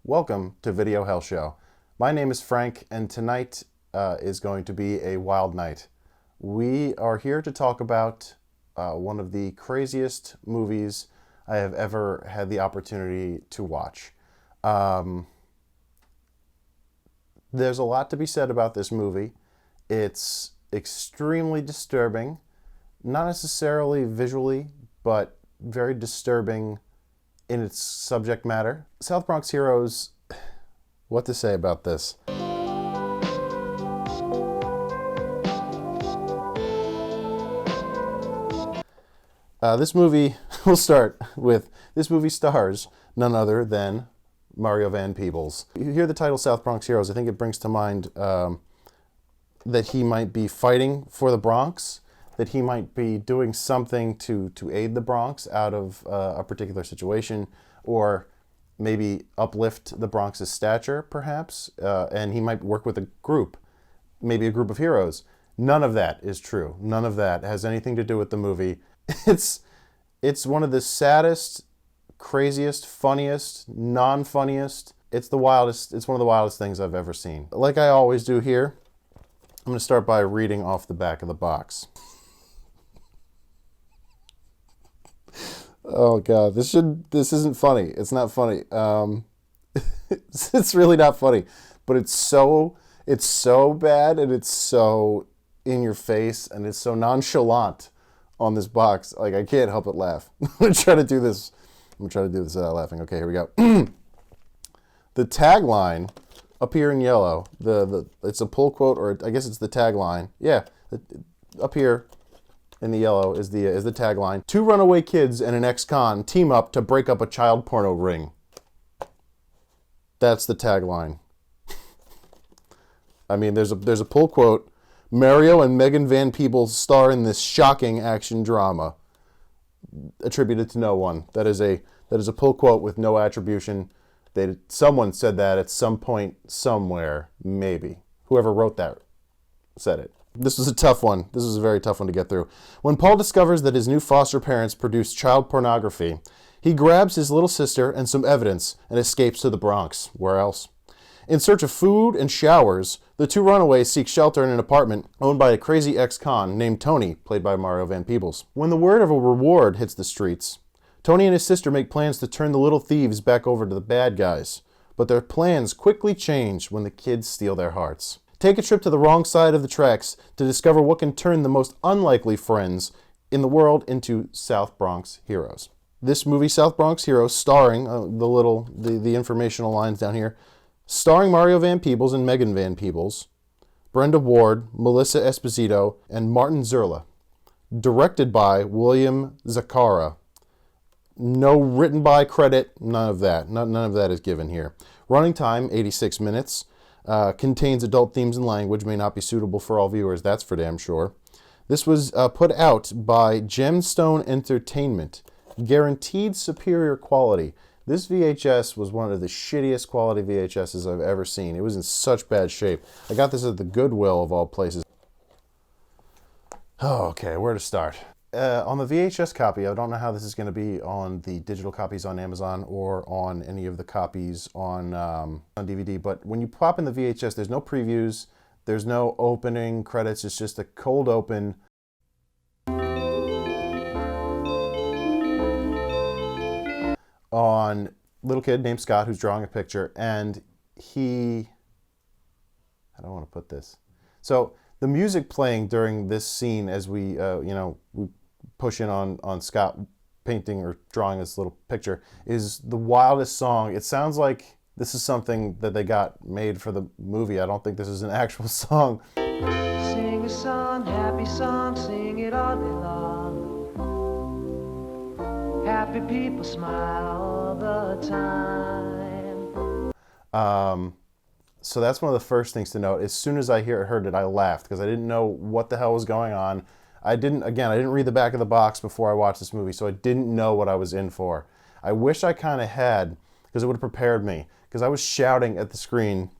Welcome to Video Hell Show. My name is Frank, and tonight is going to be a wild night. We are here to talk about one of the craziest movies I have ever had the opportunity to watch. There's a lot to be said about this movie. It's extremely disturbing, not necessarily visually, but very disturbing in its subject matter. South Bronx Heroes, what to say about this? This movie, we'll start with, this movie stars none other than Mario Van Peebles. You hear the title South Bronx Heroes, I think it brings to mind that he might be fighting for the Bronx, that he might be doing something to aid the Bronx out of a particular situation, or maybe uplift the Bronx's stature, perhaps, and he might work with a group, maybe a group of heroes. None of that is true. None of that has anything to do with the movie. It's one of the saddest, craziest, funniest, non-funniest. It's the wildest. It's one of the wildest things I've ever seen. Like I always do here, I'm going to start by reading off the back of the box. Oh God, this isn't funny. It's not funny. It's really not funny, but it's so bad, and it's so in your face, and it's so nonchalant on this box. Like, I can't help but laugh. I'm gonna try to do this without laughing. Okay, here we go. The tagline up here in yellow. It's a pull quote, or I guess it's the tagline. Yeah, up here in the yellow is the tagline. 2 runaway kids and an ex-con team up to break up a child porno ring. That's the tagline. I mean, there's a pull quote. Mario and Megan Van Peebles star in this shocking action drama. Attributed to no one. That is a pull quote with no attribution. Someone said that at some point, somewhere, maybe. Whoever wrote that said it. This was a tough one. This was a very tough one to get through. When Paul discovers that his new foster parents produce child pornography, he grabs his little sister and some evidence and escapes to the Bronx. Where else? In search of food and showers, the 2 runaways seek shelter in an apartment owned by a crazy ex-con named Tony, played by Mario Van Peebles. When the word of a reward hits the streets, Tony and his sister make plans to turn the little thieves back over to the bad guys. But their plans quickly change when the kids steal their hearts. Take a trip to the wrong side of the tracks to discover what can turn the most unlikely friends in the world into South Bronx Heroes. This movie, South Bronx Heroes, starring the informational lines down here, starring Mario Van Peebles and Megan Van Peebles, Brenda Ward, Melissa Esposito, and Martin Zurla. Directed by William Zakara. No written by credit, none of that. None of that is given here. Running time, 86 minutes. Contains adult themes and language, may not be suitable for all viewers, that's for damn sure. This was put out by Gemstone Entertainment. Guaranteed superior quality. This VHS was one of the shittiest quality VHSs I've ever seen. It was in such bad shape. I got this at the Goodwill of all places. Oh, okay, where to start? On the VHS copy, I don't know how this is going to be on the digital copies on Amazon or on any of the copies on DVD, but when you pop in the VHS, there's no previews, there's no opening credits, it's just a cold open. On a little kid named Scott who's drawing a picture, and I don't want to put this. So the music playing during this scene as we push in on Scott painting or drawing this little picture is the wildest song. It sounds like this is something that they got made for the movie. I don't think this is an actual song. Sing a song, happy song, sing it all day long. Happy people smile all the time. So that's one of the first things to note. As soon as I heard it, I laughed because I didn't know what the hell was going on. I didn't read the back of the box before I watched this movie, so I didn't know what I was in for. I wish I kind of had, because it would have prepared me, because I was shouting at the screen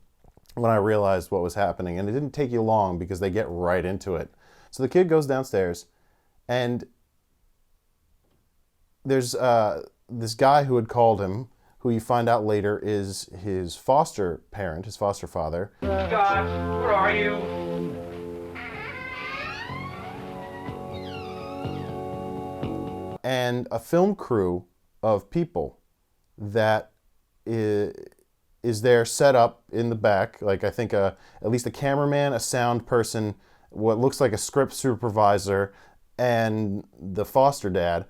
when I realized what was happening, and it didn't take you long because they get right into it. So the kid goes downstairs, and there's this guy who had called him, who you find out later is his foster parent, his foster father. Scott, where are you? And a film crew of people that is there set up in the back, like I think at least a cameraman, a sound person, what looks like a script supervisor, and the foster dad.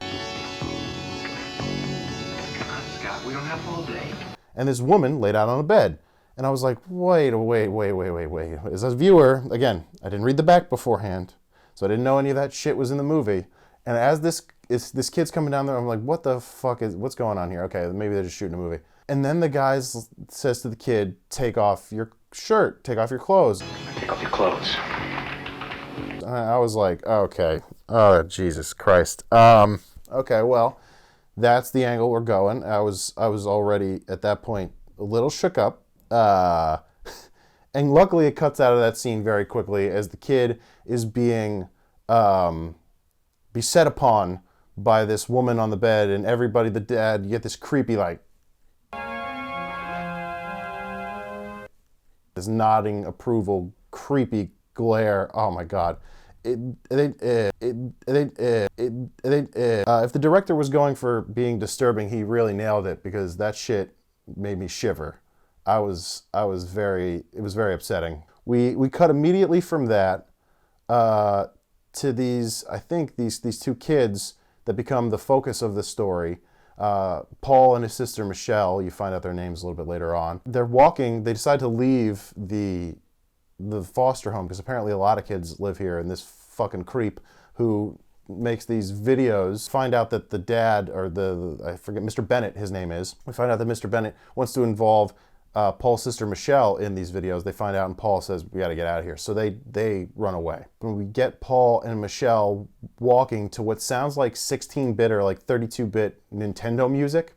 Scott, we don't have all day. And this woman laid out on a bed. And I was like, wait. As a viewer, again, I didn't read the back beforehand, so I didn't know any of that shit was in the movie. And as this kid's coming down there, I'm like, what's going on here? Okay, maybe they're just shooting a movie. And then the guy says to the kid, take off your shirt, take off your clothes. Take off your clothes. I was like, okay. Oh, Jesus Christ. Okay, well, that's the angle we're going. I was already, at that point, a little shook up. And luckily it cuts out of that scene very quickly as the kid is being beset upon by this woman on the bed, and everybody, the dad, you get this creepy, like, this nodding approval, creepy glare. Oh my God. If the director was going for being disturbing, he really nailed it, because that shit made me shiver. It was very upsetting. We cut immediately from that to these two kids that become the focus of the story. Paul and his sister Michelle, you find out their names a little bit later on. They're walking, they decide to leave the foster home, because apparently a lot of kids live here, and this fucking creep who makes these videos, find out that the dad, or I forget, Mr. Bennett, his name is. We find out that Mr. Bennett wants to involve Paul's sister Michelle in these videos. They find out, and Paul says, we got to get out of here. So they run away. When we get Paul and Michelle walking to what sounds like 16-bit or like 32-bit Nintendo music.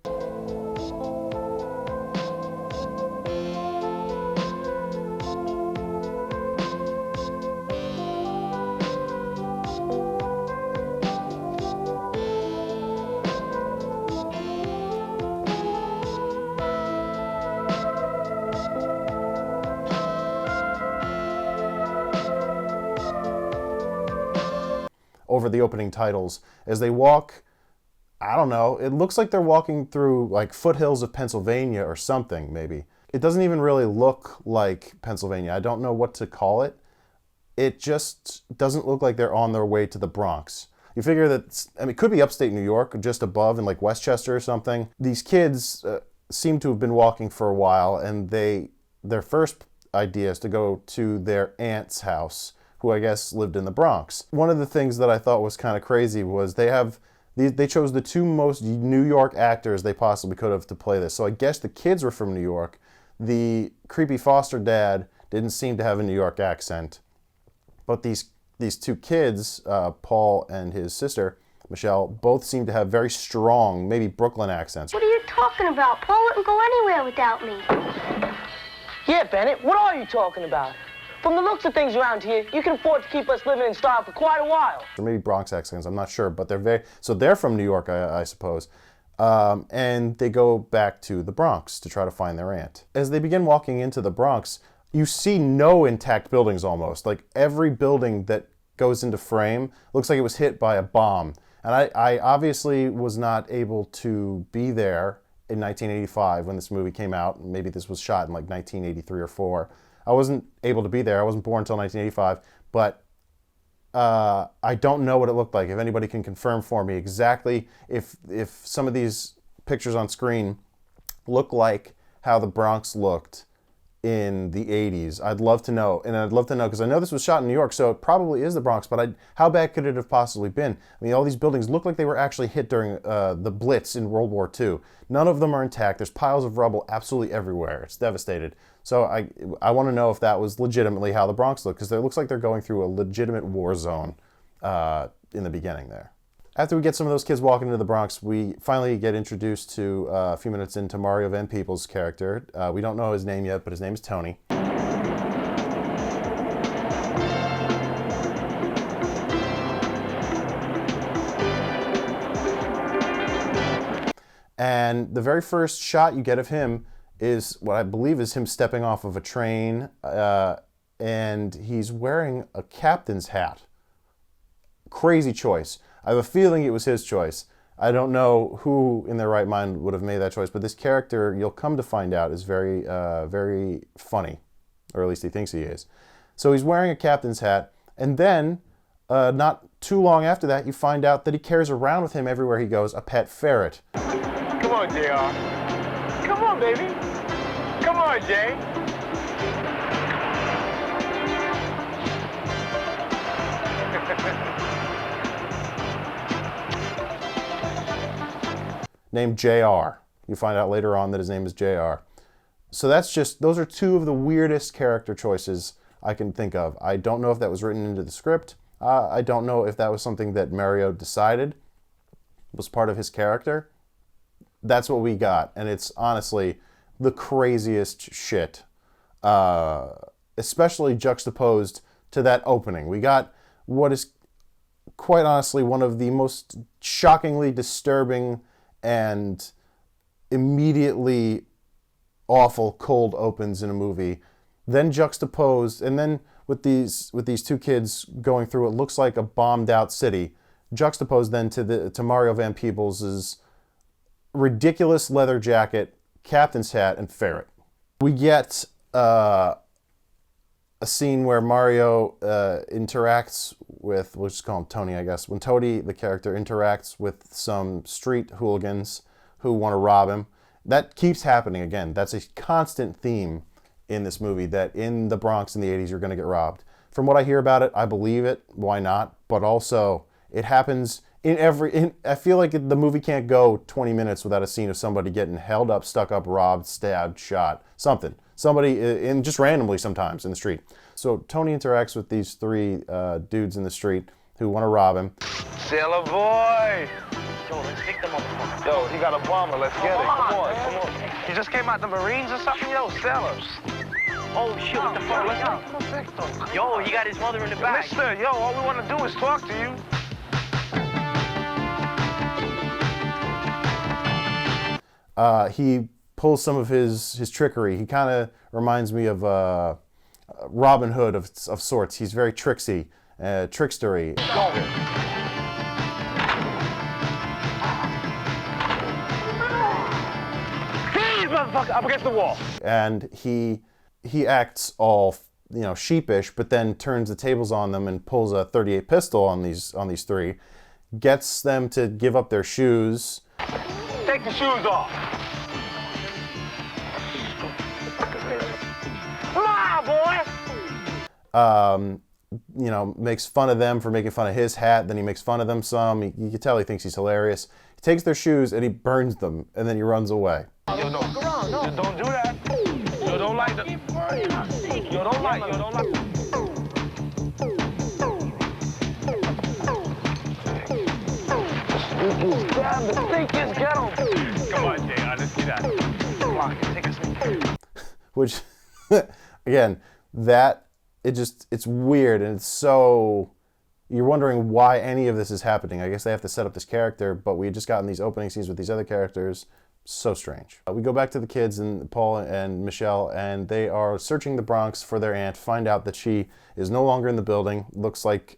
Over the opening titles as they walk. I don't know, it looks like they're walking through like foothills of Pennsylvania or something, maybe. It doesn't even really look like Pennsylvania. I don't know what to call it. It just doesn't look like they're on their way to the Bronx. You figure that, it could be upstate New York, just above in like Westchester or something. These kids seem to have been walking for a while, and their first idea is to go to their aunt's house, who I guess lived in the Bronx. One of the things that I thought was kind of crazy was they chose the two most New York actors they possibly could have to play this. So I guess the kids were from New York. The creepy foster dad didn't seem to have a New York accent. But these two kids, Paul and his sister, Michelle, both seem to have very strong, maybe Brooklyn accents. What are you talking about? Paul wouldn't go anywhere without me. Yeah, Bennett, what are you talking about? From the looks of things around here, you can afford to keep us living in style for quite a while. Or maybe Bronx accents, I'm not sure, but they're from New York, I suppose. And they go back to the Bronx to try to find their aunt. As they begin walking into the Bronx, you see no intact buildings almost. Like every building that goes into frame looks like it was hit by a bomb. And I obviously was not able to be there in 1985 when this movie came out. Maybe this was shot in like 1983 or 4. I wasn't able to be there. I wasn't born until 1985, but I don't know what it looked like. If anybody can confirm for me exactly if some of these pictures on screen look like how the Bronx looked in the 80s, I'd love to know. And I'd love to know, because I know this was shot in New York, so it probably is the Bronx, but how bad could it have possibly been? I mean, all these buildings look like they were actually hit during the Blitz in World War II. None of them are intact. There's piles of rubble absolutely everywhere. It's devastated. So I want to know if that was legitimately how the Bronx looked, because it looks like they're going through a legitimate war zone in the beginning there. After we get some of those kids walking into the Bronx, we finally get introduced to, a few minutes into, Mario Van Peebles' character. We don't know his name yet, but his name is Tony. And the very first shot you get of him is what I believe is him stepping off of a train, and he's wearing a captain's hat. Crazy choice. I have a feeling it was his choice. I don't know who in their right mind would have made that choice, but this character, you'll come to find out, is very, very funny, or at least he thinks he is. So he's wearing a captain's hat, and then, not too long after that, you find out that he carries around with him everywhere he goes a pet ferret. Come on, JR. Come on, baby. Come on, Jay. Named JR. You find out later on that his name is JR. So those are two of the weirdest character choices I can think of. I don't know if that was written into the script. I don't know if that was something that Mario decided was part of his character. That's what we got, and it's honestly the craziest shit, especially juxtaposed to that opening. We got what is quite honestly one of the most shockingly disturbing and immediately awful cold opens in a movie, then juxtaposed, and then with these two kids going through what looks like a bombed out city, juxtaposed then to Mario Van Peebles' ridiculous leather jacket, captain's hat, and ferret. We get a scene where Mario interacts with, we'll just call him Tony, I guess. When Tony, the character, interacts with some street hooligans who want to rob him. That keeps happening again. That's a constant theme in this movie, that in the Bronx in the 80s you're going to get robbed. From what I hear about it, I believe it. Why not? But also, it happens I feel like the movie can't go 20 minutes without a scene of somebody getting held up, stuck up, robbed, stabbed, shot, something. Somebody, just randomly sometimes in the street. So Tony interacts with these three dudes in the street who want to rob him. Sailor boy! Yo, let's take them up. Yo, he got a bomber. Let's get it. Come on. He just came out the Marines or something? Yo, sailors. Oh, shit, what the fuck? Let's go. Yo, he got his mother in the back. Mister, yo, all we want to do is talk to you. He pulls some of his trickery. He kind of reminds me of Robin Hood of sorts. He's very tricksy, trickstery. Freeze, motherfucker! Up against the wall. And he acts all sheepish, but then turns the tables on them and pulls a .38 pistol on these three, gets them to give up their shoes. Take the shoes off. Come on, boy. Makes fun of them for making fun of his hat. Then he makes fun of them some. You can tell he thinks he's hilarious. He takes their shoes and he burns them, and then he runs away. Yo, no. Yo, don't do that. Yo, don't like the... Yo, don't like... Damn, the stinkers, get him. Come on, Jay, let's do that. Come on, take a sneak. Which, again, it's weird, and it's so... You're wondering why any of this is happening. I guess they have to set up this character, but we had just gotten these opening scenes with these other characters. So strange. We go back to the kids, and Paul and Michelle, and they are searching the Bronx for their aunt, find out that she is no longer in the building. Looks like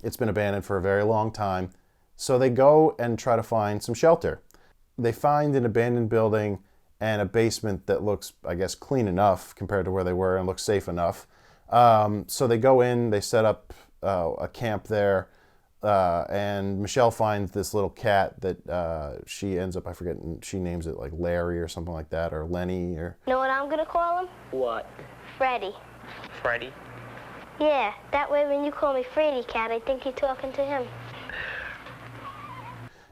it's been abandoned for a very long time. So they go and try to find some shelter. They find an abandoned building and a basement that looks, I guess, clean enough compared to where they were and looks safe enough. So they go in, they set up a camp there, and Michelle finds this little cat that she ends up, I forget, she names it like Larry or something like that, or Lenny, or... Know what I'm gonna call him? What? Freddy. Freddy? Yeah, that way when you call me Freddy Cat, I think you're talking to him.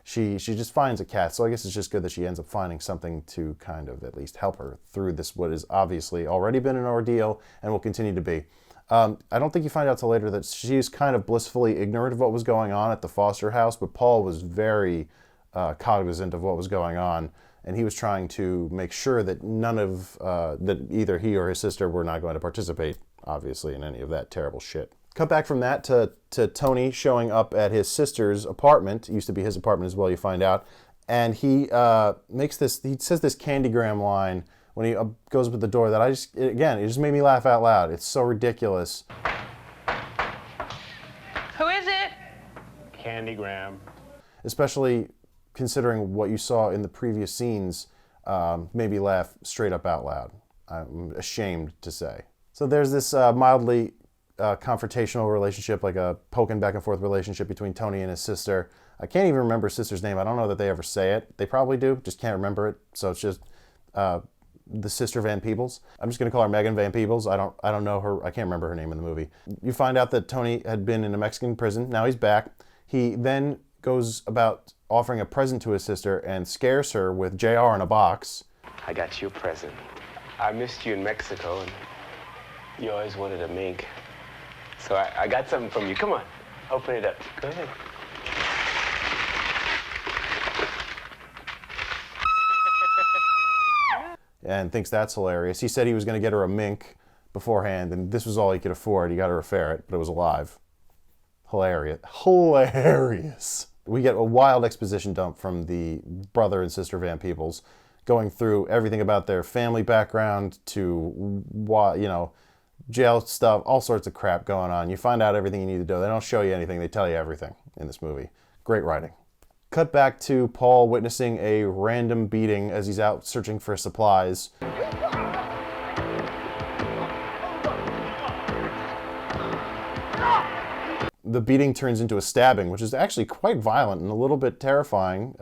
She just finds a cat, so I guess it's just good that she ends up finding something to kind of at least help her through this, what has obviously already been an ordeal and will continue to be. I don't think you find out till later that she's kind of blissfully ignorant of what was going on at the foster house, but Paul was very cognizant of what was going on, and he was trying to make sure that that either he or his sister were not going to participate, obviously, in any of that terrible shit. Cut back from that to Tony showing up at his sister's apartment. It used to be his apartment as well, you find out. And he he says this candygram line when he goes up at the door that it just made me laugh out loud. It's so ridiculous. Who is it? Candygram. Especially considering what you saw in the previous scenes, made me laugh straight up out loud. I'm ashamed to say. So there's this mildly confrontational relationship, like a poking back and forth relationship between Tony and his sister. I can't even remember his sister's name. I don't know that they ever say it. They probably do, just can't remember it. So it's just the sister Van Peebles. I'm just gonna call her Megan Van Peebles. I don't know her. I can't remember her name in the movie. You find out that Tony had been in a Mexican prison. Now he's back. He then goes about offering a present to his sister and scares her with JR in a box. I got you a present. I missed you in Mexico, and you always wanted a mink. So I got something from you. Come on, open it up. Go ahead. And thinks that's hilarious. He said he was going to get her a mink beforehand, and this was all he could afford. He got her a ferret, but it was alive. Hilarious. Hilarious. We get a wild exposition dump from the brother and sister Van Peebles, going through everything about their family background to, jail stuff, all sorts of crap going on. You find out everything you need to know. They don't show you anything. They tell you everything in this movie. Great writing. Cut back to Paul witnessing a random beating as he's out searching for supplies. The beating turns into a stabbing, which is actually quite violent and a little bit terrifying.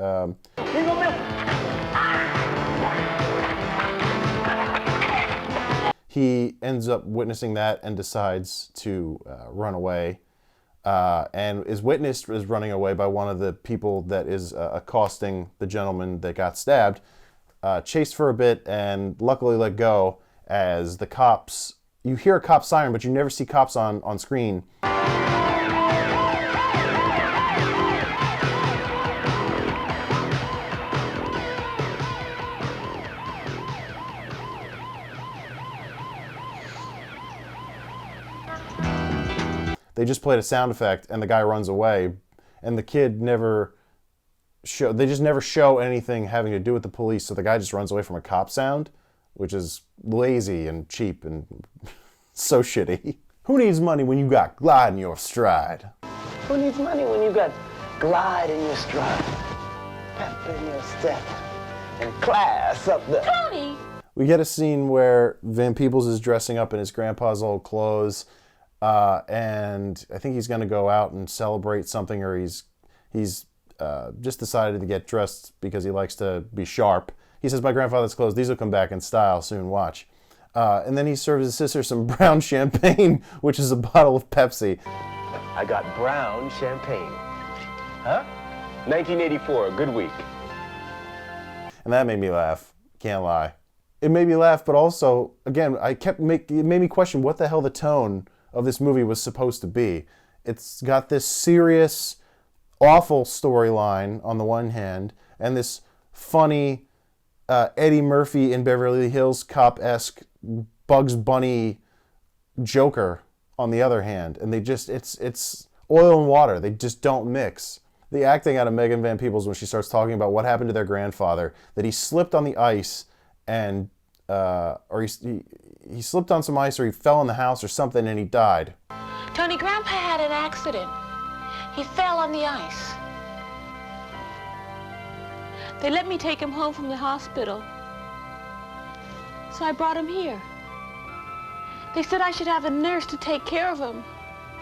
He ends up witnessing that and decides to run away, and is witnessed as running away by one of the people that is accosting the gentleman that got stabbed, chased for a bit and luckily let go as the cops, you hear a cop siren, but you never see cops on screen. They just played a sound effect and the guy runs away, and the kid they just never show anything having to do with the police, so the guy just runs away from a cop sound, which is lazy and cheap and so shitty. Who needs money when you got glide in your stride? Who needs money when you got glide in your stride, pep in your step, and class up the... Tony! We get a scene where Van Peebles is dressing up in his grandpa's old clothes, and I think he's going to go out and celebrate something, or he's just decided to get dressed because he likes to be sharp. He says, "My grandfather's clothes, these will come back in style soon, watch." And then he serves his sister some brown champagne, which is a bottle of Pepsi. I got brown champagne. Huh? 1984, good week. And that made me laugh. Can't lie. It made me laugh, but also, again, it made me question what the hell the tone of this movie was supposed to be. It's got this serious, awful storyline on the one hand, and this funny Eddie Murphy in Beverly Hills Cop-esque Bugs Bunny Joker on the other hand. And it's oil and water. They just don't mix. The acting out of Megan Van Peebles when she starts talking about what happened to their grandfather, that he slipped on the ice and or he slipped on some ice, or he fell in the house or something and he died. Tony, Grandpa had an accident. He fell on the ice. They let me take him home from the hospital. So I brought him here. They said I should have a nurse to take care of him.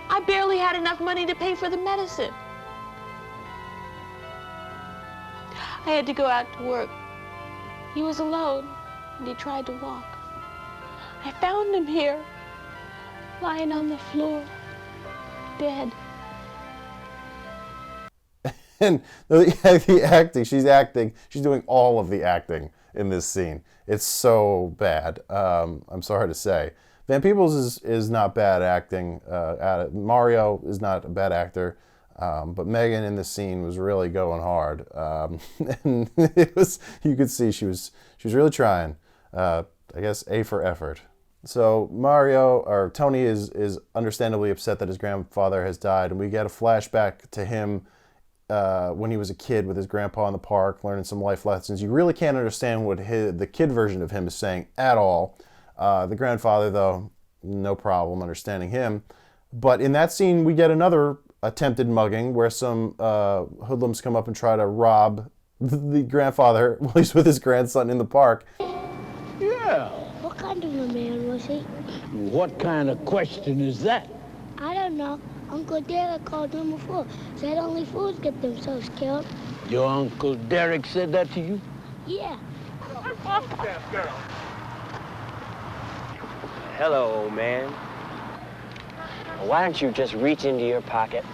I barely had enough money to pay for the medicine. I had to go out to work. He was alone, and he tried to walk. I found him here, lying on the floor, dead. And the acting, she's doing all of the acting in this scene. It's so bad. I'm sorry to say. Van Peebles is not bad acting at it. Mario is not a bad actor. But Megan in this scene was really going hard. And you could see she was really trying. I guess A for effort. So Tony is understandably upset that his grandfather has died, and we get a flashback to him when he was a kid with his grandpa in the park, learning some life lessons. You really can't understand what the kid version of him is saying at all. The grandfather, though, no problem understanding him. But in that scene, we get another attempted mugging where some hoodlums come up and try to rob the grandfather while he's with his grandson in the park. Yeah. What kind of a man was he? What kind of question is that? I don't know. Uncle Derek called him a fool. Said only fools get themselves killed. Your Uncle Derek said that to you? Yeah. Hello, old man. Why don't you just reach into your pocket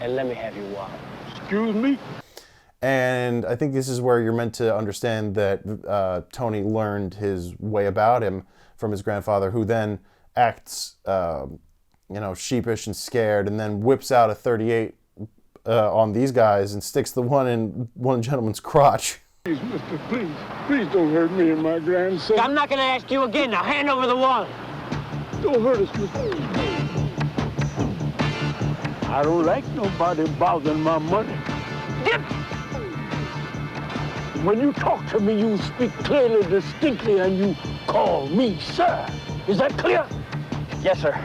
and let me have your wallet? Excuse me? And I think this is where you're meant to understand that Tony learned his way about him from his grandfather, who then acts, sheepish and scared, and then whips out a .38 on these guys and sticks the one in one gentleman's crotch. Please, mister, please don't hurt me and my grandson. I'm not going to ask you again. Now hand over the wallet. Don't hurt us, mister. I don't like nobody bothering my money. Get. When you talk to me, you speak clearly, distinctly, and you call me sir. Is that clear? Yes, sir.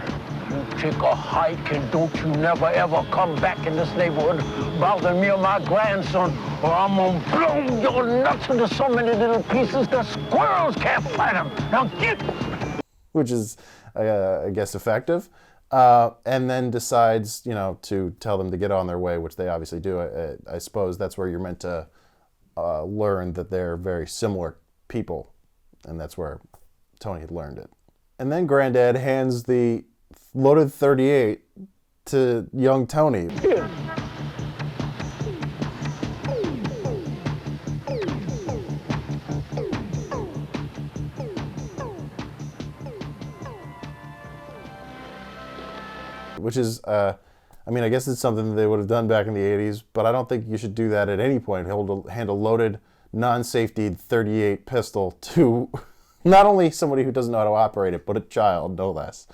You take a hike and don't you never ever come back in this neighborhood bothering me or my grandson, or I'm gonna blow your nuts into so many little pieces that squirrels can't find them. Now get! Which is, I guess, effective. And then decides, to tell them to get on their way, which they obviously do. I suppose that's where you're meant to learn that they're very similar people, and that's where Tony had learned it. And then Granddad hands the loaded .38 to young Tony. Here. Which is, I guess it's something that they would have done back in the 80s, but I don't think you should do that at any point. Hand a loaded, non-safety .38 pistol to not only somebody who doesn't know how to operate it, but a child, no less.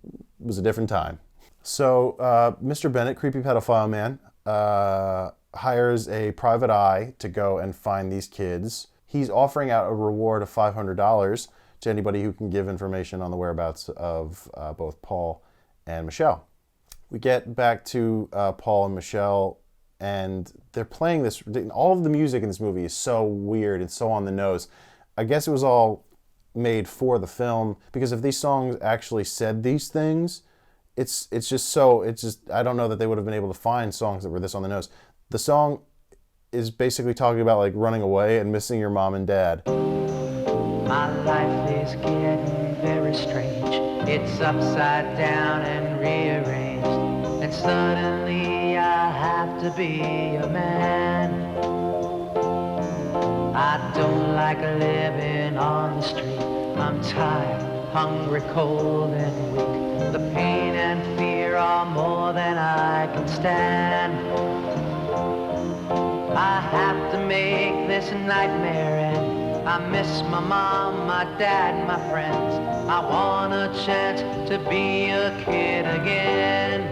It was a different time. So Mr. Bennett, creepy pedophile man, hires a private eye to go and find these kids. He's offering out a reward of $500 to anybody who can give information on the whereabouts of both Paul and Michelle. We get back to Paul and Michelle, and they're playing this. All of the music in this movie is so weird and so on the nose. I guess it was all made for the film, because if these songs actually said these things, it's just I don't know that they would have been able to find songs that were this on the nose. The song is basically talking about like running away and missing your mom and dad. My life is getting very strange. It's upside down and rearranged, and suddenly I have to be a man. I don't like living on the street. I'm tired, hungry, cold, and weak. The pain and fear are more than I can stand. I have to make this a nightmare end. I miss my mom, my dad, my friends. I want a chance to be a kid again.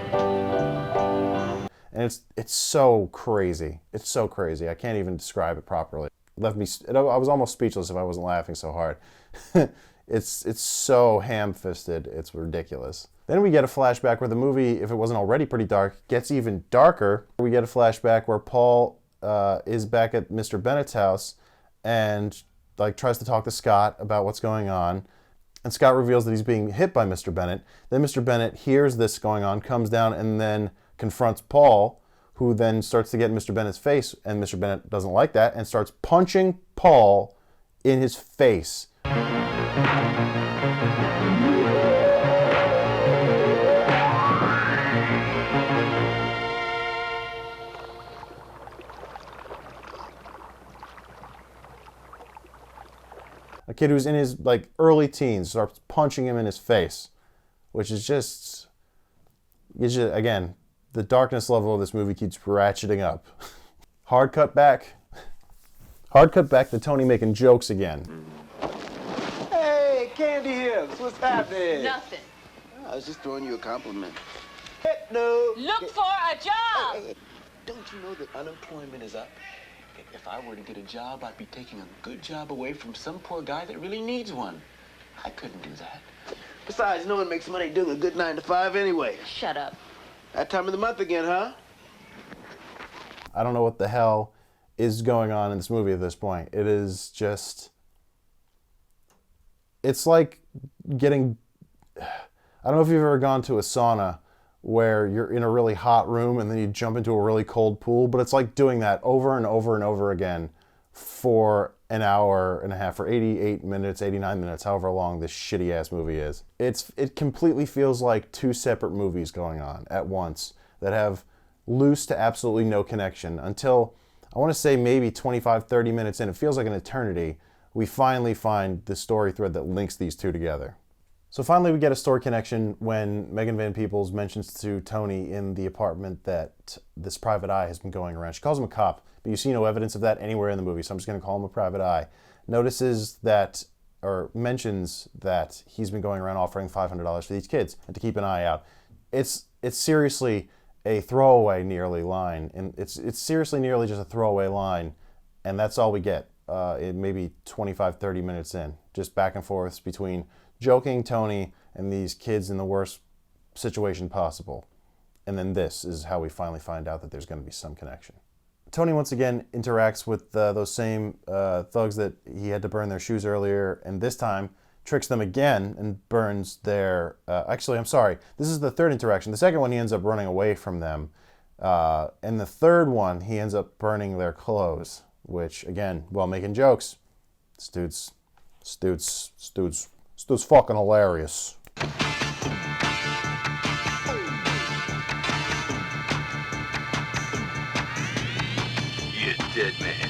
And it's so crazy. It's so crazy. I can't even describe it properly. I was almost speechless if I wasn't laughing so hard. It's so ham-fisted, it's ridiculous. Then we get a flashback where the movie, if it wasn't already pretty dark, gets even darker. We get a flashback where Paul is back at Mr. Bennett's house and tries to talk to Scott about what's going on. And Scott reveals that he's being hit by Mr. Bennett. Then Mr. Bennett hears this going on, comes down, and then confronts Paul, who then starts to get in Mr. Bennett's face, and Mr. Bennett doesn't like that and starts punching Paul in his face. A kid who's in his early teens starts punching him in his face, which is just again, the darkness level of this movie keeps ratcheting up. Hard cut back to Tony making jokes again. Hey, Candy Hips, what's happening? Nothing. I was just throwing you a compliment. Look for a job. Don't you know that unemployment is up? If I were to get a job, I'd be taking a good job away from some poor guy that really needs one. I couldn't do that. Besides, no one makes money doing a good 9 to 5 anyway. Shut up. That time of the month again, huh? I don't know what the hell is going on in this movie at this point. It is just... It's like getting... I don't know if you've ever gone to a sauna where you're in a really hot room and then you jump into a really cold pool, but it's like doing that over and over and over again for an hour and a half, or 88 minutes, 89 minutes, however long this shitty-ass movie is. It completely feels like two separate movies going on at once that have loose to absolutely no connection until, I want to say maybe 25, 30 minutes in, it feels like an eternity, we finally find the story thread that links these two together. So finally we get a story connection when Megan Van Peebles mentions to Tony in the apartment that this private eye has been going around. She calls him a cop, but you see no evidence of that anywhere in the movie, so I'm just going to call him a private eye. Notices that, or mentions that he's been going around offering $500 for these kids and to keep an eye out. It's seriously a throwaway nearly line, and it's seriously nearly just a throwaway line, and that's all we get. It maybe 25, 30 minutes in, just back and forth between joking Tony and these kids in the worst situation possible. And then this is how we finally find out that there's going to be some connection. Tony once again interacts with those same thugs that he had to burn their shoes earlier, and this time tricks them again and burns their... actually, I'm sorry. This is the third interaction. The second one, he ends up running away from them. And the third one, he ends up burning their clothes, which, again, while making jokes, this dude's fucking hilarious. You're dead, man.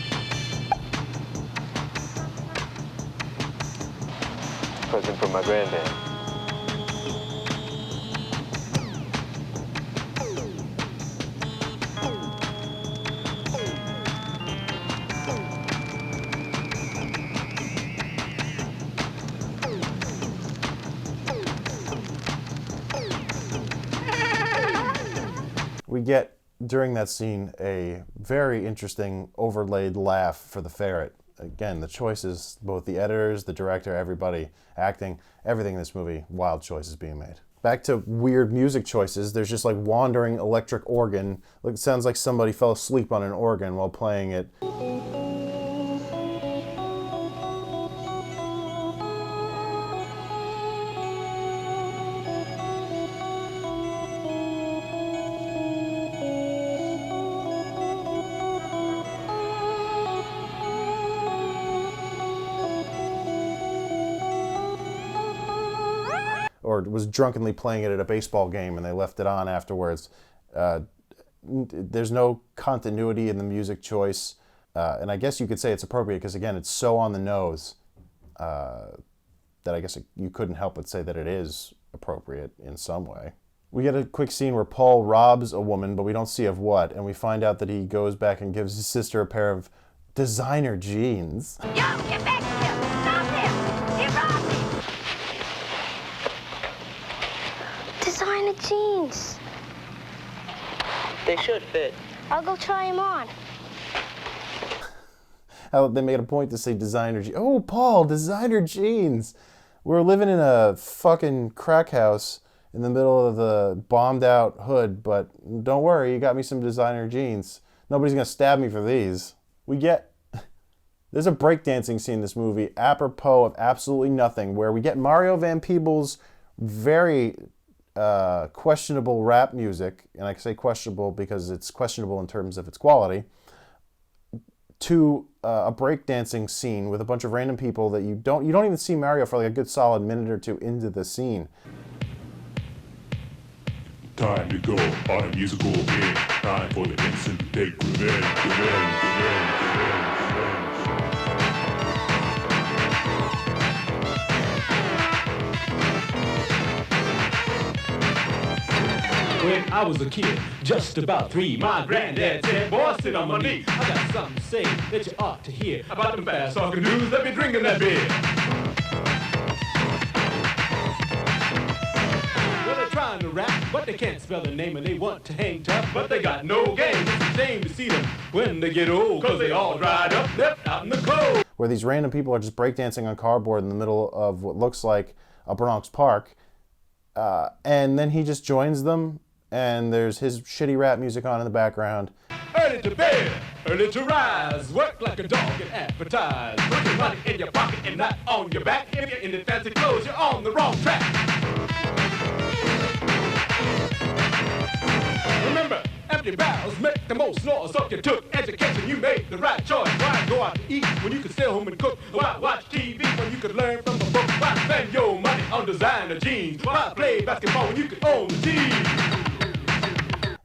Present from my granddad. We get, during that scene, a very interesting overlaid laugh for the ferret. Again, the choices, both the editors, the director, everybody, acting, everything in this movie, wild choices being made. Back to weird music choices, there's just like wandering electric organ. It sounds like somebody fell asleep on an organ while playing it. Or was drunkenly playing it at a baseball game and they left it on afterwards. There's no continuity in the music choice. And I guess you could say it's appropriate because, again, it's so on the nose that I guess you couldn't help but say that it is appropriate in some way. We get a quick scene where Paul robs a woman, but we don't see of what, and we find out that he goes back and gives his sister a pair of designer jeans. Yo, get back here! Stop him! He robbed me! Designer jeans. They should fit. I'll go try him on. How they made a point to say designer jeans. Oh, Paul, designer jeans. We're living in a fucking crack house in the middle of the bombed out hood, but don't worry, you got me some designer jeans. Nobody's gonna stab me for these. There's a breakdancing scene in this movie, apropos of absolutely nothing, where we get Mario Van Peebles' very questionable rap music, and I say questionable because it's questionable in terms of its quality, to a breakdancing scene with a bunch of random people that you don't even see Mario for like a good solid minute or two into the scene. Time to go on a musical game. Time for the instant to take revenge. When I was a kid, just about 3, my granddad said, boy, sit on my knee. I got something to say that you ought to hear about them fast talking dudes that be drinking that beer. Well, they try trying to rap, but they can't spell the name and they want to hang tough, but they got no game. It's a shame to see them when they get old, cause they all dried up, left out in the cold. Where these random people are just breakdancing on cardboard in the middle of what looks like a Bronx park. And then he just joins them, and there's his shitty rap music on in the background. Early to bed, early to rise, work like a dog and advertise. Put your money in your pocket and not on your back. If you're in the fancy clothes, you're on the wrong track. Remember, empty barrels make the most noise. So if you took education, you made the right choice. Why go out to eat when you could stay home and cook? Why watch TV when you could learn from a book? Why spend your money on designer jeans? Why play basketball when you could own the team?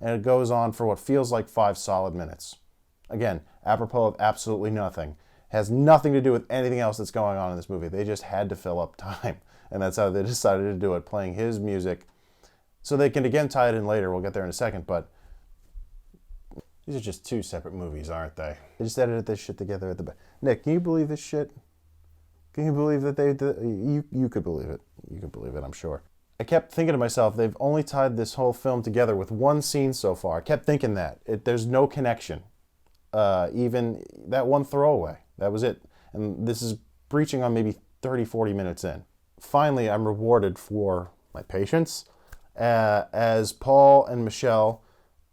And it goes on for what feels like 5 solid minutes. Again, apropos of absolutely nothing. Has nothing to do with anything else that's going on in this movie. They just had to fill up time. And that's how they decided to do it, playing his music. So they can again tie it in later. We'll get there in a second, but these are just 2 separate movies, aren't they? They just edited this shit together at the back. Nick, can you believe this shit? Can you believe that they did? You could believe it. You could believe it, I'm sure. I kept thinking to myself, they've only tied this whole film together with one scene so far. I kept thinking that. There's no connection. Even that one throwaway. That was it. And this is breaching on maybe 30, 40 minutes in. Finally, I'm rewarded for my patience as Paul and Michelle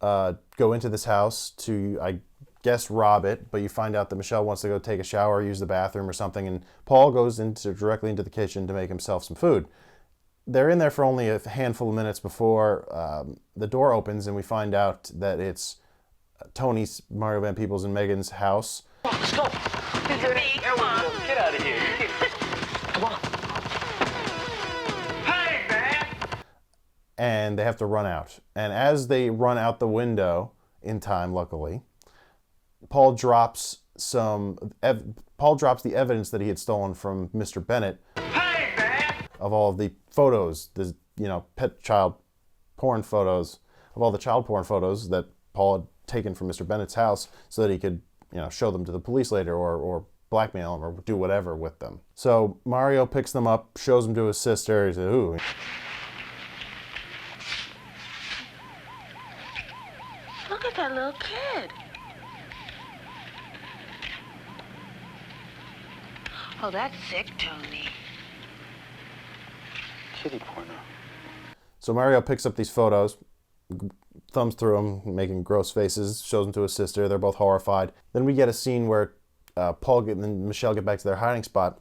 go into this house to, I guess, rob it. But you find out that Michelle wants to go take a shower or use the bathroom or something. And Paul goes directly into the kitchen to make himself some food. They're in there for only a handful of minutes before the door opens and we find out that it's Tony's, Mario Van Peebles, and Megan's house. Let's go. Get out of here. Come on. Hey, man! And they have to run out. And as they run out the window, in time, luckily, Paul drops the evidence that he had stolen from Mr. Bennett. Of all of the photos, the child porn photos, of all the child porn photos that Paul had taken from Mr. Bennett's house, so that he could show them to the police later or blackmail them or do whatever with them. So Mario picks them up, shows them to his sister. He says, "Ooh." Look at that little kid. Oh, that's sick, Tony. Kitty porno. So Mario picks up these photos, thumbs through them, making gross faces, shows them to his sister. They're both horrified. Then we get a scene where Paul and Michelle get back to their hiding spot.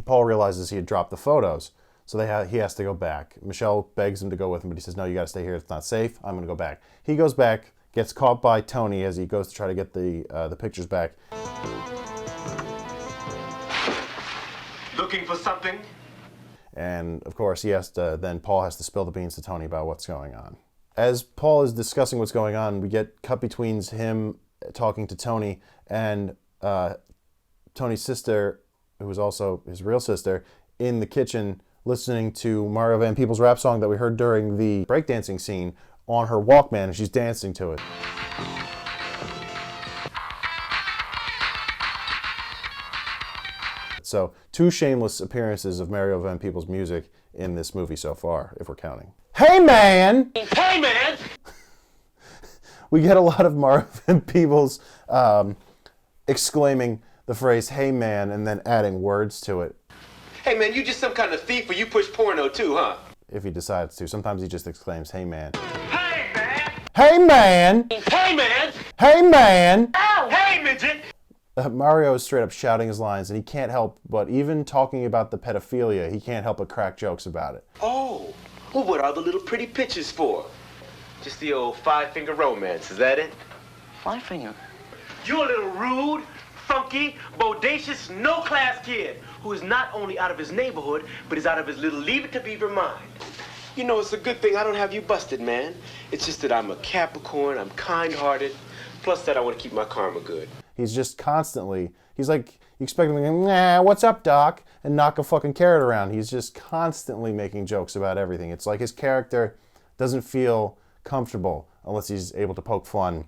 Paul realizes he had dropped the photos, so he has to go back. Michelle begs him to go with him, but he says, "No, you got to stay here. It's not safe. I'm going to go back." He goes back, gets caught by Tony as he goes to try to get the pictures back. Looking for something? And of course, Paul has to spill the beans to Tony about what's going on. As Paul is discussing what's going on, we get cut between him talking to Tony and Tony's sister, who was also his real sister, in the kitchen listening to Mario Van Peebles' rap song that we heard during the breakdancing scene on her Walkman, and she's dancing to it. So 2 shameless appearances of Mario Van Peebles' music in this movie so far, if we're counting. Hey, man! Hey, man! We get a lot of Mario Van Peebles exclaiming the phrase, "Hey, man," and then adding words to it. Hey, man, you just some kind of thief or you push porno too, huh? If he decides to. Sometimes he just exclaims, "Hey, man." Hey, man! Hey, man! Hey, man! Hey, man! Ow! Hey, midget! Mario is straight up shouting his lines, and he can't help but, even talking about the pedophilia, he can't help but crack jokes about it. Oh, well, what are the little pretty pictures for? Just the old 5-finger romance, is that it? 5 finger. You're a little rude, funky, bodacious, no-class kid who is not only out of his neighborhood, but is out of his little leave-it-to-beaver mind. You know, it's a good thing I don't have you busted, man. It's just that I'm a Capricorn, I'm kind-hearted, plus that I want to keep my karma good. He's just constantly, he's like, you expect him to go, "Nah, what's up, Doc?" and knock a fucking carrot around. He's just constantly making jokes about everything. It's like his character doesn't feel comfortable unless he's able to poke fun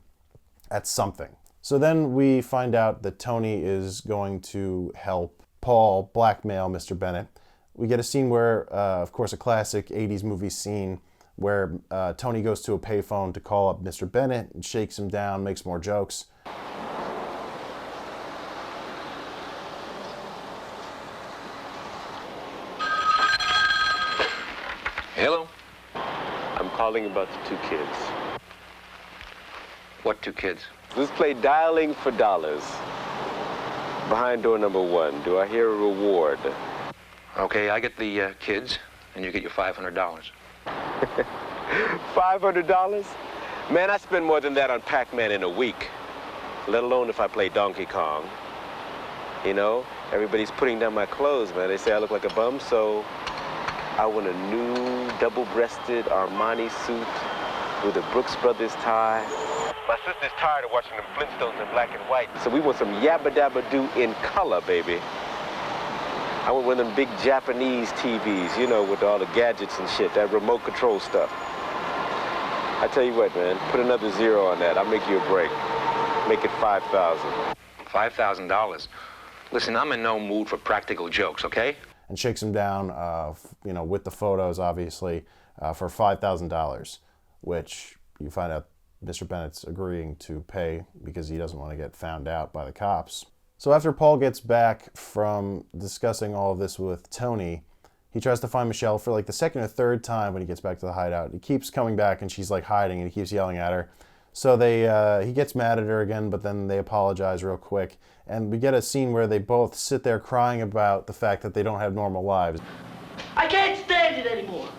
at something. So then we find out that Tony is going to help Paul blackmail Mr. Bennett. We get a scene where, of course, a classic 80s movie scene where Tony goes to a payphone to call up Mr. Bennett and shakes him down, makes more jokes. Hello? I'm calling about the 2 kids. What 2 kids? Let's play dialing for dollars. Behind door number 1, do I hear a reward? Okay, I get the kids, and you get your $500. $500? Man, I spend more than that on Pac-Man in a week, let alone if I play Donkey Kong. You know, everybody's putting down my clothes, man. They say I look like a bum, so I want a new double-breasted Armani suit with a Brooks Brothers tie. My sister's tired of watching them Flintstones in black and white, so we want some Yabba Dabba Doo in color, baby. I want one of them big Japanese TVs, you know, with all the gadgets and shit, that remote control stuff. I tell you what, man, put another 0 on that. I'll make you a break. Make it $5,000. $5,000? Listen, I'm in no mood for practical jokes, okay? And shakes him down, you know, with the photos, obviously, for $5,000, which you find out Mr. Bennett's agreeing to pay because he doesn't want to get found out by the cops. So after Paul gets back from discussing all of this with Tony, he tries to find Michelle for like the 2nd or 3rd time when he gets back to the hideout. He keeps coming back and she's like hiding and he keeps yelling at her. So he gets mad at her again, but then they apologize real quick. And we get a scene where they both sit there crying about the fact that they don't have normal lives. I can't stand it anymore.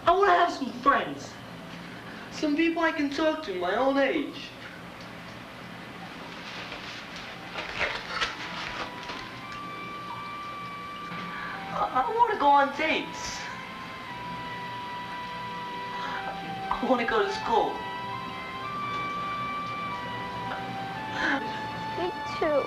I want to have some friends. Some people I can talk to my own age. I want to go on dates. I want to go to school. Me too.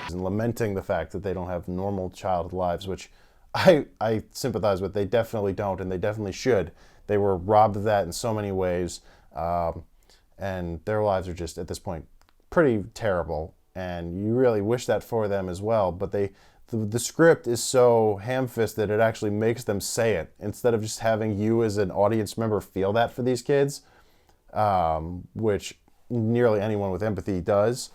And lamenting the fact that they don't have normal child lives, which I sympathize with. They definitely don't, and they definitely should. They were robbed of that in so many ways, and their lives are just, at this point, pretty terrible, and you really wish that for them as well, but the script is so ham-fisted it actually makes them say it, instead of just having you as an audience member feel that for these kids, which nearly anyone with empathy does.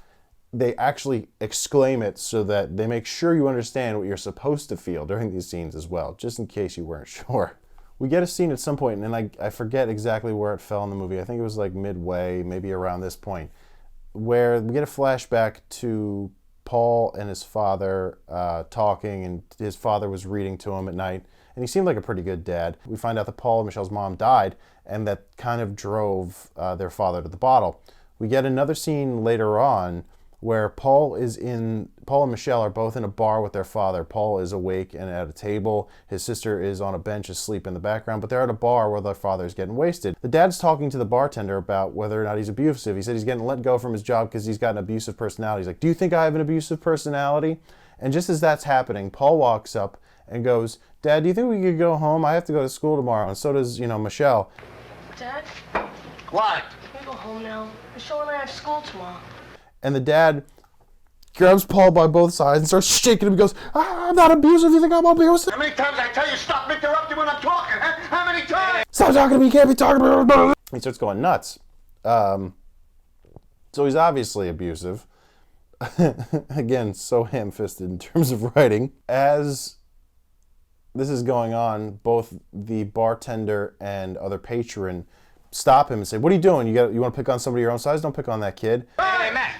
They actually exclaim it so that they make sure you understand what you're supposed to feel during these scenes as well, just in case you weren't sure. We get a scene at some point, and I forget exactly where it fell in the movie. I think it was like midway, maybe around this point, where we get a flashback to Paul and his father talking, and his father was reading to him at night, and he seemed like a pretty good dad. We find out that Paul and Michelle's mom died, and that kind of drove their father to the bottle. We get another scene later on where Paul and Michelle are both in a bar with their father. Paul is awake and at a table. His sister is on a bench asleep in the background, but they're at a bar where their father is getting wasted. The dad's talking to the bartender about whether or not he's abusive. He said he's getting let go from his job because he's got an abusive personality. He's like, "Do you think I have an abusive personality?" And just as that's happening, Paul walks up and goes, "Dad, do you think we could go home? I have to go to school tomorrow." And so does, Michelle. Dad? What? Can we go home now? Michelle and I have school tomorrow. And the dad grabs Paul by both sides and starts shaking him. He goes, "I'm not abusive. You think I'm abusive?" How many times I tell you stop interrupting when I'm talking, huh? How many times? "Stop talking to me. You can't be talking to me." He starts going nuts. So he's obviously abusive. Again, so ham-fisted in terms of writing. As this is going on, both the bartender and other patron stop him and say, "What are you doing? You want to pick on somebody your own size? Don't pick on that kid." Hey, Mac.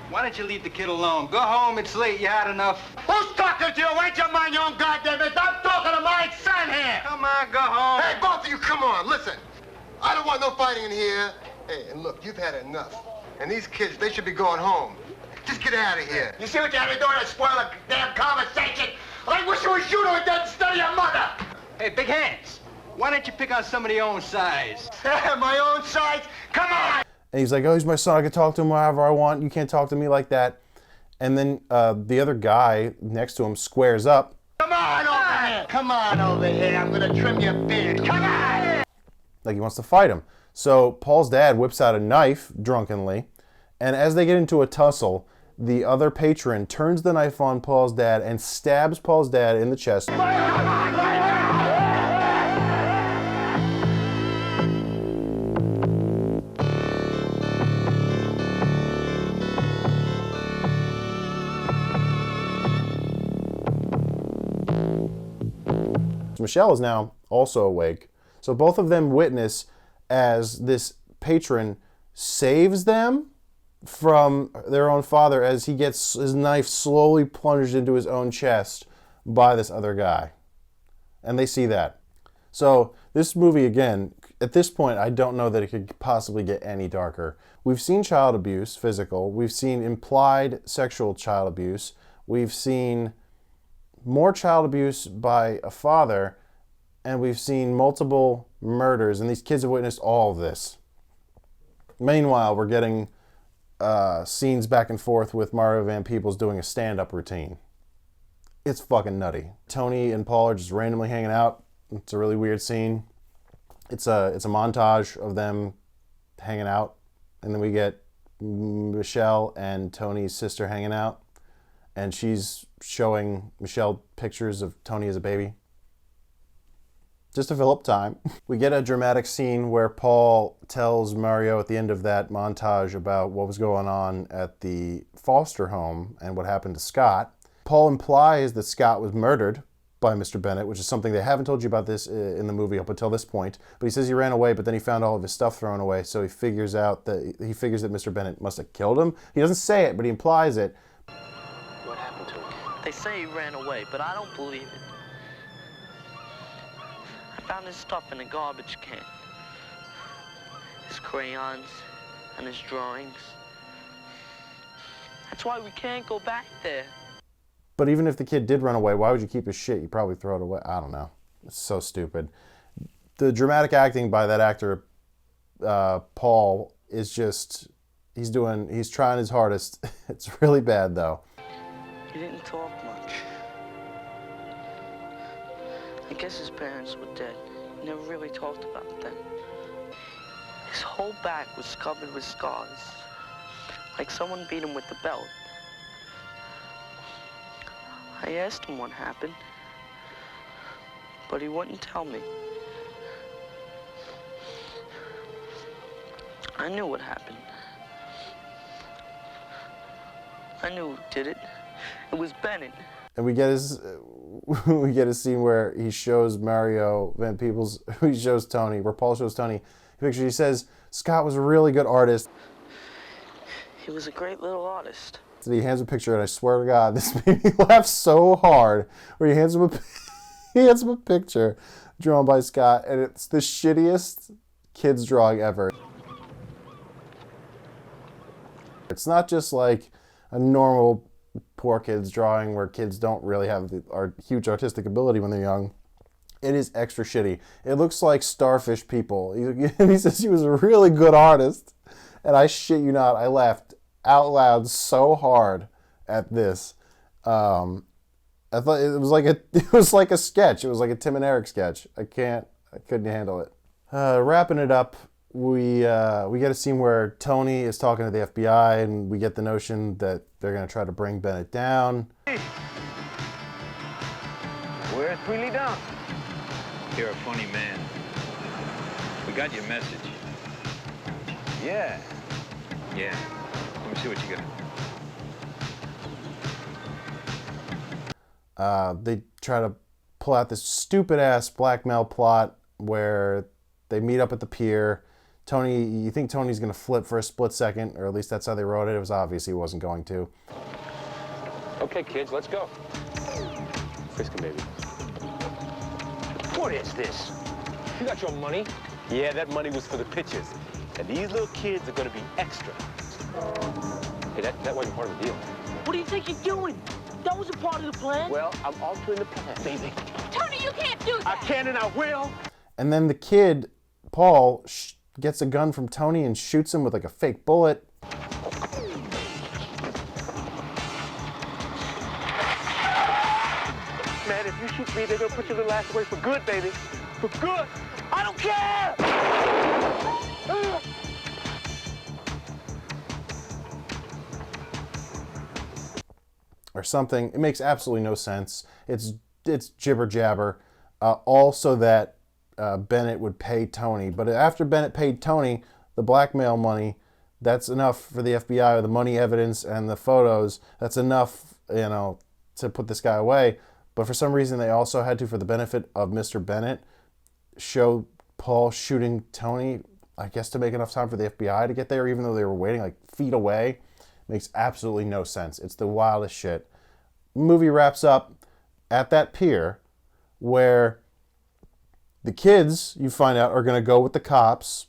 Why don't you leave the kid alone? Go home, it's late, you had enough. Who's talking to you? Why don't you mind your own goddamn business? I'm talking to my son here. Come on, go home. Hey, both of you, come on, listen. I don't want no fighting in here. Hey, and look, you've had enough. And these kids, they should be going home. Just get out of here. You see what you have to do to spoil a damn conversation? I wish it was you to have done instead of your mother. Hey, big hands. Why don't you pick on somebody your own size? My own size? Come on! And he's like, "Oh, he's my son. I can talk to him however I want. You can't talk to me like that." And then the other guy next to him squares up. Come on over here. Come on over here. I'm going to trim your beard. Come on! Like he wants to fight him. So Paul's dad whips out a knife drunkenly, and as they get into a tussle, the other patron turns the knife on Paul's dad and stabs Paul's dad in the chest. Michelle is now also awake. So both of them witness as this patron saves them from their own father as he gets his knife slowly plunged into his own chest by this other guy. And they see that. So this movie, again, at this point, I don't know that it could possibly get any darker. We've seen child abuse, physical. We've seen implied sexual child abuse. We've seen more child abuse by a father, and we've seen multiple murders, and these kids have witnessed all of this. Meanwhile, we're getting scenes back and forth with Mario Van Peebles doing a stand-up routine. It's fucking nutty. Tony and Paul are just randomly hanging out. It's a really weird scene. It's a montage of them hanging out, and then we get Michelle and Tony's sister hanging out, and she's showing Michelle pictures of Tony as a baby. Just to fill up time. We get a dramatic scene where Paul tells Mario at the end of that montage about what was going on at the foster home and what happened to Scott. Paul implies that Scott was murdered by Mr. Bennett, which is something they haven't told you about this in the movie up until this point. But he says he ran away, but then he found all of his stuff thrown away, so he figures that Mr. Bennett must have killed him. He doesn't say it, but he implies it. What happened to him? They say he ran away, but I don't believe it. I found his stuff in a garbage can. His crayons and his drawings. That's why we can't go back there. But even if the kid did run away, why would you keep his shit? You'd probably throw it away. I don't know. It's so stupid. The dramatic acting by that actor, Paul, is just, he's trying his hardest. It's really bad, though. He didn't talk much. I guess his parents were dead. He never really talked about them. His whole back was covered with scars, like someone beat him with the belt. I asked him what happened, but he wouldn't tell me. I knew what happened. I knew who did it. It was Bennett. And we get a scene where he shows Mario Van Peebles, he shows Tony, where Paul shows Tony a picture. He says, Scott was a really good artist. He was a great little artist. So he hands him a picture, and I swear to God, this made me laugh so hard. Where he hands him a picture drawn by Scott, and it's the shittiest kid's drawing ever. It's not just like a normal poor kid's drawing where kids don't really have huge artistic ability when they're young. It is extra shitty. It looks like Starfish People. He says he was a really good artist, and I shit you not, I laughed out loud so hard at this. I thought it was like a sketch. It was like a Tim and Eric sketch. I couldn't handle it. Wrapping it up, we get a scene where Tony is talking to the FBI, and we get the notion that they're going to try to bring Bennett down. Where's Freely down? You're a funny man. We got your message. Yeah. Yeah. Let me see what you got. They try to pull out this stupid-ass blackmail plot where they meet up at the pier. You think Tony's going to flip for a split second, or at least that's how they wrote it. It was obvious he wasn't going to. Okay, kids, let's go. Frisky, baby. What is this? You got your money? Yeah, that money was for the pictures. And these little kids are gonna be extra. Hey, that wasn't part of the deal. What do you think you're doing? That was a part of the plan. Well, I'm altering the plan, baby. Tony, you can't do that. I can and I will. And then the kid, Paul, gets a gun from Tony and shoots him with like a fake bullet. Man, if you shoot me, they're gonna put your little ass away for good, baby. For good. I don't care! Or something. It makes absolutely no sense. It's jibber jabber. All so that Bennett would pay Tony. But after Bennett paid Tony the blackmail money, that's enough for the FBI, or the money evidence and the photos. That's enough, to put this guy away. But for some reason, they also had to, for the benefit of Mr. Bennett, show Paul shooting Tony, I guess to make enough time for the FBI to get there, even though they were waiting like feet away. Makes absolutely no sense. It's the wildest shit. Movie wraps up at that pier where the kids, you find out, are going to go with the cops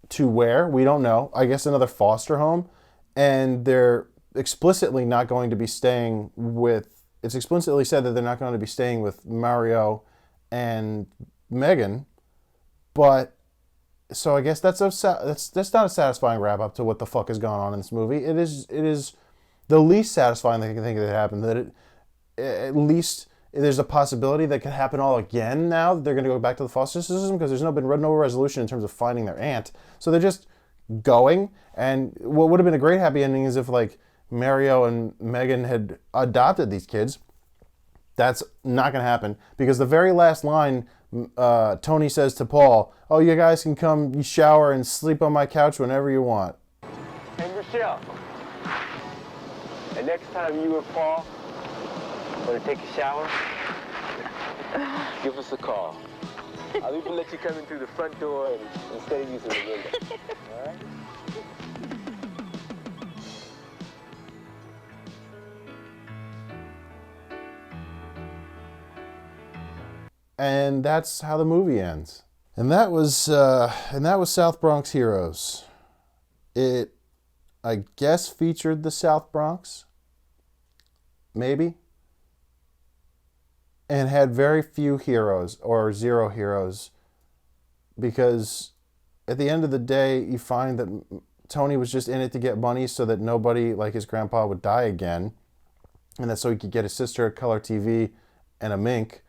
to where? We don't know. I guess another foster home. And they're explicitly not going to be staying with... It's explicitly said that they're not going to be staying with Mario and Megan. But... So I guess that's not a satisfying wrap up to what the fuck is going on in this movie. It is the least satisfying thing I can think that happened. That at least there's a possibility that could happen all again now that they're going to go back to the foster system, because there's been no resolution in terms of finding their aunt. So they're just going. And what would have been a great happy ending is if like Mario and Megan had adopted these kids. That's not going to happen, because the very last line Tony says to Paul, "Oh, you guys can come, you shower and sleep on my couch whenever you want." Hey, Michelle. And next time you and Paul want to take a shower, give us a call. I'll even let you come in through the front door instead of using the window. All right? And that's how the movie ends. And that was South Bronx Heroes. It, I guess, featured the South Bronx, maybe, and had very few heroes, or zero heroes, because at the end of the day, you find that Tony was just in it to get money so that nobody like his grandpa would die again, and that's so he could get his sister a color TV and a mink.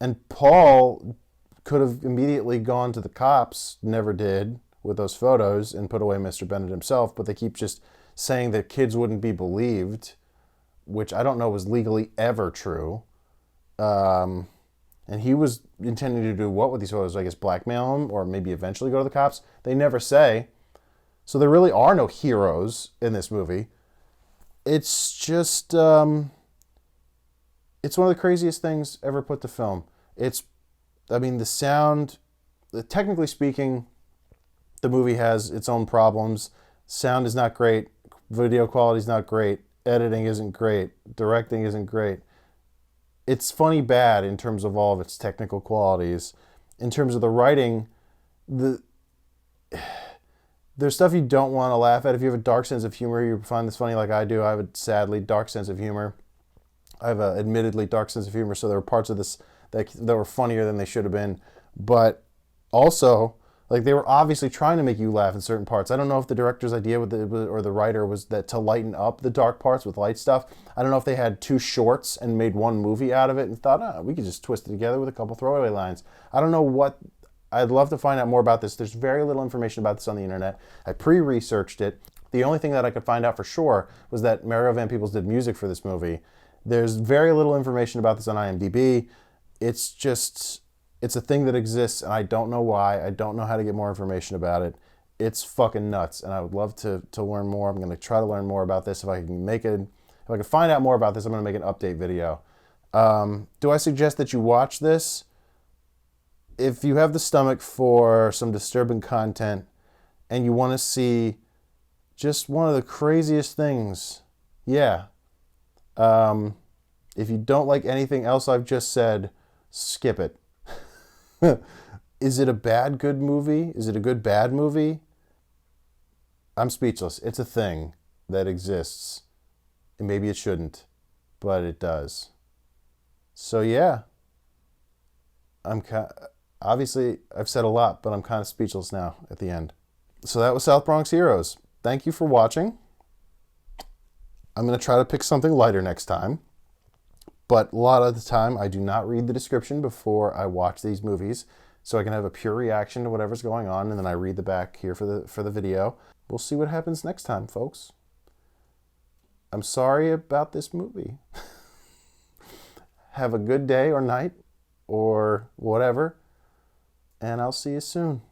And Paul could have immediately gone to the cops, never did, with those photos, and put away Mr. Bennett himself, but they keep just saying that kids wouldn't be believed, which I don't know was legally ever true. And he was intending to do what with these photos? I guess blackmail them, or maybe eventually go to the cops. They never say. So there really are no heroes in this movie. It's just... It's one of the craziest things ever put to film. The sound, technically speaking, the movie has its own problems. Sound is not great. Video quality is not great. Editing isn't great. Directing isn't great. It's funny bad in terms of all of its technical qualities. In terms of the writing, there's stuff you don't want to laugh at. If you have a dark sense of humor, you find this funny like I do. I have a sadly dark sense of humor. I have an admittedly dark sense of humor, so there were parts of this that were funnier than they should have been. But also, like, they were obviously trying to make you laugh in certain parts. I don't know if the director's idea or the writer was that to lighten up the dark parts with light stuff. I don't know if they had two shorts and made one movie out of it and thought, we could just twist it together with a couple throwaway lines. I don't know what... I'd love to find out more about this. There's very little information about this on the internet. I pre-researched it. The only thing that I could find out for sure was that Mario Van Peebles did music for this movie. There's very little information about this on IMDb. It's a thing that exists, and I don't know why. I don't know how to get more information about it. It's fucking nuts, and I would love to learn more. I'm going to try to learn more about this. If I can find out more about this, I'm going to make an update video. Do I suggest that you watch this? If you have the stomach for some disturbing content, and you want to see just one of the craziest things, yeah. If you don't like anything else I've just said, skip it. Is it a bad good movie? Is it a good bad movie? I'm speechless. It's a thing that exists. And maybe it shouldn't, but it does. So yeah. Obviously, I've said a lot, but I'm kind of speechless now at the end. So that was South Bronx Heroes. Thank you for watching. I'm going to try to pick something lighter next time. But a lot of the time, I do not read the description before I watch these movies. so I can have a pure reaction to whatever's going on, and then I read the back here for the video. We'll see what happens next time, folks. I'm sorry about this movie. Have a good day or night or whatever, and I'll see you soon.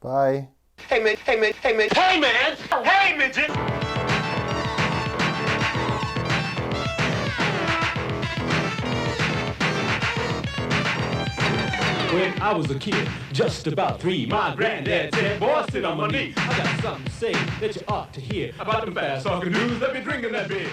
Bye. Hey, man, hey, man, hey, man, hey, man! Hey, midget! When I was a kid, just about 3, my granddad said, boy, sit on my knee. I got something to say that you ought to hear about them fast talking dudes that be drinking that beer.